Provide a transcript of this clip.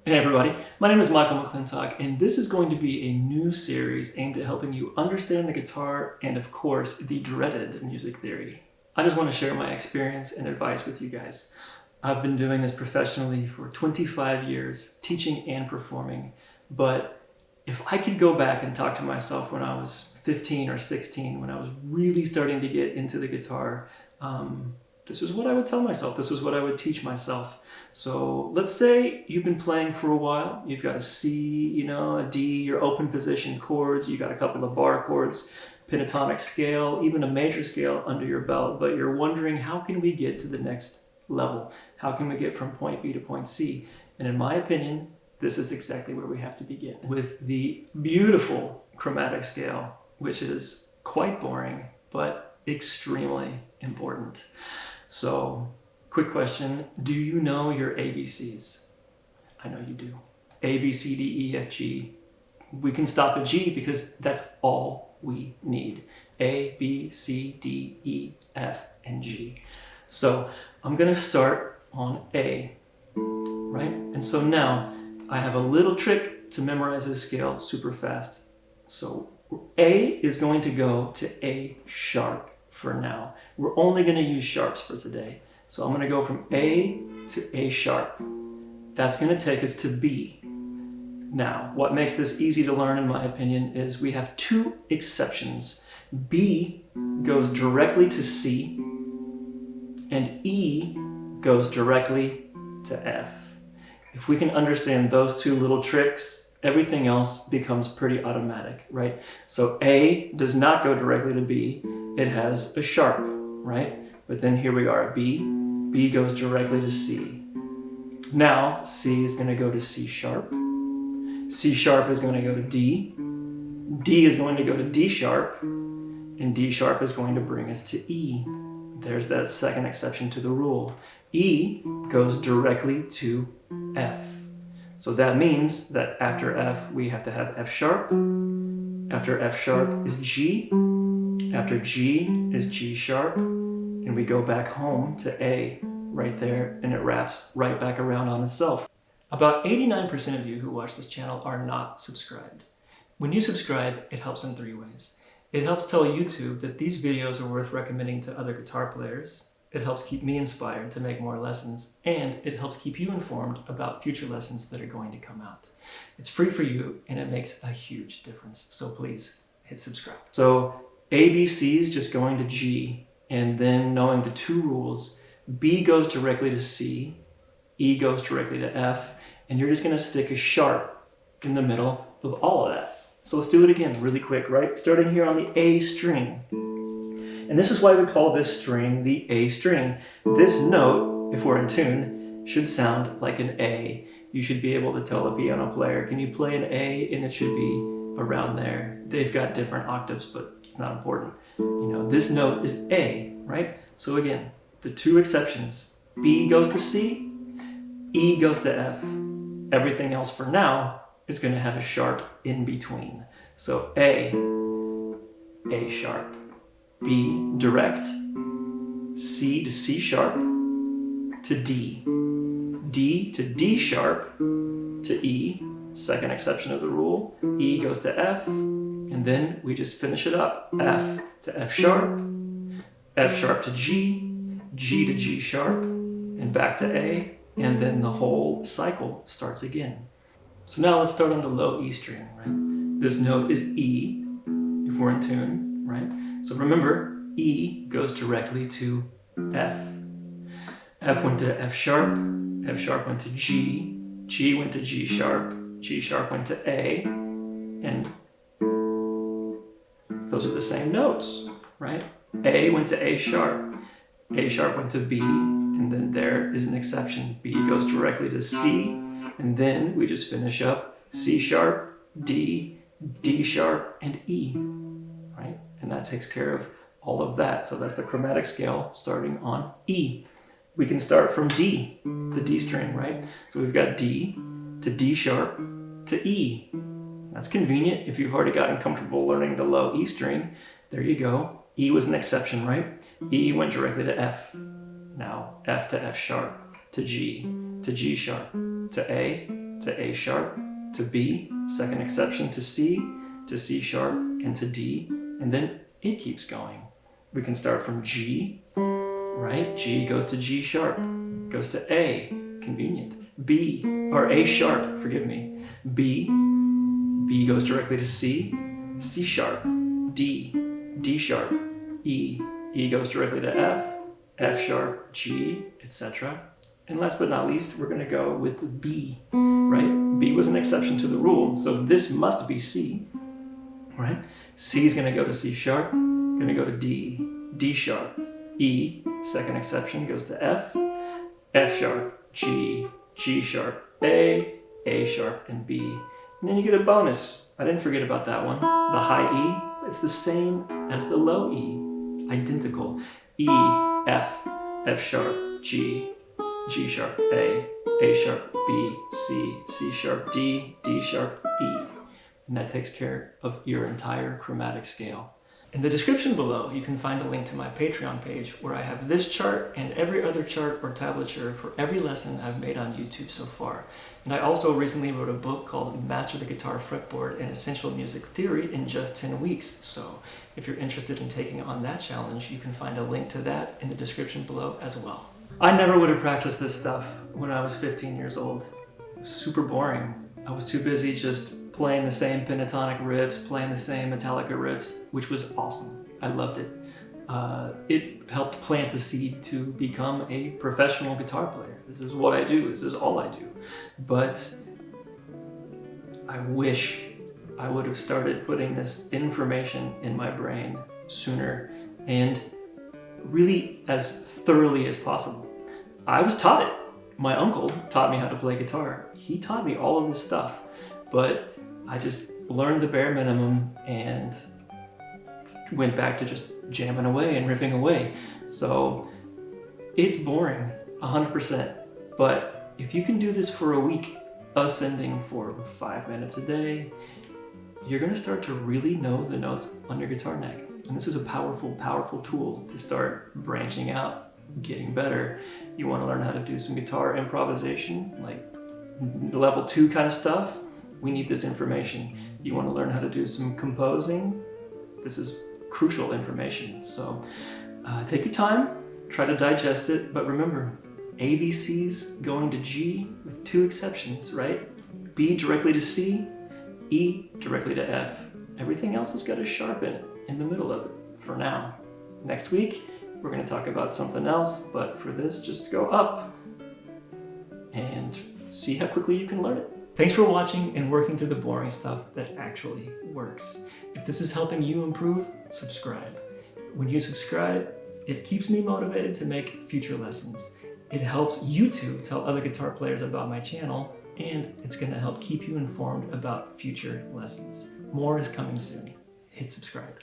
Hey everybody, my name is Michael McClintock, and this is going to be a new series aimed at helping you understand the guitar and, of course, the dreaded music theory. I just want to share my experience and advice with you guys. I've been doing this professionally for 25 years, teaching and performing, but if I could go back and talk to myself when I was 15 or 16, when I was really starting to get into the guitar, this is what I would tell myself. This is what I would teach myself. So let's say you've been playing for a while. You've got a C, a D, your open position chords. You got a couple of bar chords, pentatonic scale, even a major scale under your belt. But you're wondering, how can we get to the next level? How can we get from point B to point C? And in my opinion, this is exactly where we have to begin, with the beautiful chromatic scale, which is quite boring, but extremely important. So, quick question, do you know your ABCs? I know you do. A, B, C, D, E, F, G. We can stop at G because that's all we need. A, B, C, D, E, F, and G. So, I'm gonna start on A, right? And so now, I have a little trick to memorize this scale super fast. So, A is going to go to A sharp for now. We're only going to use sharps for today. So I'm going to go from A to A sharp. That's going to take us to B. Now, what makes this easy to learn, in my opinion, is we have two exceptions. B goes directly to C, and E goes directly to F. If we can understand those two little tricks, everything else becomes pretty automatic, right? So A does not go directly to B. It has a sharp, right? But then here we are at B. B goes directly to C. Now C is going to go to C sharp. C sharp is going to go to D. D is going to go to D sharp. And D sharp is going to bring us to E. There's that second exception to the rule. E goes directly to F. So that means that after F, we have to have F sharp. After F sharp is G. After G is G sharp. And we go back home to A right there, and it wraps right back around on itself. About 89% of you who watch this channel are not subscribed. When you subscribe, it helps in three ways. It helps tell YouTube that these videos are worth recommending to other guitar players. It helps keep me inspired to make more lessons, and it helps keep you informed about future lessons that are going to come out. It's free for you, and it makes a huge difference. So please hit subscribe. So ABC is just going to G, and then knowing the two rules, B goes directly to C, E goes directly to F, and you're just going to stick a sharp in the middle of all of that. So let's do it again really quick, right? Starting here on the A string. And this is why we call this string the A string. This note, if we're in tune, should sound like an A. You should be able to tell a piano player, can you play an A? And it should be around there. They've got different octaves, but it's not important. This note is A, right? So again, the two exceptions, B goes to C, E goes to F. Everything else for now is going to have a sharp in between. So A sharp, B direct, C to C sharp, to D, D to D sharp, to E, second exception of the rule, E goes to F, and then we just finish it up, F to F sharp to G, G to G sharp, and back to A, and then the whole cycle starts again. So now let's start on the low E string, right? This note is E, if we're in tune, right? So remember, E goes directly to F. F went to F sharp went to G, G went to G sharp went to A, and those are the same notes, right? A went to A sharp went to B, and then there is an exception. B goes directly to C, and then we just finish up C sharp, D, D sharp, and E, right? And that takes care of all of that. So that's the chromatic scale starting on E. We can start from D, the D string, right? So we've got D to D sharp to E. That's convenient if you've already gotten comfortable learning the low E string. There you go. E was an exception, right? E went directly to F. Now F to F sharp to G sharp to A to A sharp, to B, second exception to C sharp, and to D, and then it keeps going. We can start from G, right? G goes to G sharp, goes to A, convenient. B, or A sharp, forgive me. B goes directly to C sharp, D sharp, E goes directly to F sharp, G, etc. And last but not least, we're going to go with B, right? B was an exception to the rule, so this must be C, right? C is going to go to C sharp, going to go to D sharp, E, second exception, goes to F sharp, G sharp, A sharp, and B. And then you get a bonus. I didn't forget about that one. The high E, it's the same as the low E, identical. E, F sharp, G sharp, A sharp, B, C sharp, D sharp, E. And that takes care of your entire chromatic scale. In the description below, you can find a link to my Patreon page where I have this chart and every other chart or tablature for every lesson I've made on YouTube so far. And I also recently wrote a book called Master the Guitar Fretboard and Essential Music Theory in just 10 weeks. So if you're interested in taking on that challenge, you can find a link to that in the description below as well. I never would have practiced this stuff when I was 15 years old. It was super boring. I was too busy just playing the same pentatonic riffs, playing the same Metallica riffs, which was awesome. I loved it. It helped plant the seed to become a professional guitar player. This is what I do. This is all I do. But I wish I would have started putting this information in my brain sooner and really as thoroughly as possible. I was taught it. My uncle taught me how to play guitar. He taught me all of this stuff, but I just learned the bare minimum and went back to just jamming away and riffing away. So it's boring, 100%. But if you can do this for a week, ascending for 5 minutes a day, you're gonna start to really know the notes on your guitar neck. And this is a powerful, powerful tool to start branching out, getting better. You wanna learn how to do some guitar improvisation, like level 2 kind of stuff. We need this information. You want to learn how to do some composing? This is crucial information. So take your time, try to digest it, but remember, ABC's going to G with 2 exceptions, right? B directly to C, E directly to F. Everything else has got a sharp in it, in the middle of it, for now. Next week, we're going to talk about something else, but for this, just go up and see how quickly you can learn it. Thanks for watching and working through the boring stuff that actually works. If this is helping you improve, subscribe. When you subscribe, it keeps me motivated to make future lessons. It helps YouTube tell other guitar players about my channel, and it's going to help keep you informed about future lessons. More is coming soon. Hit subscribe.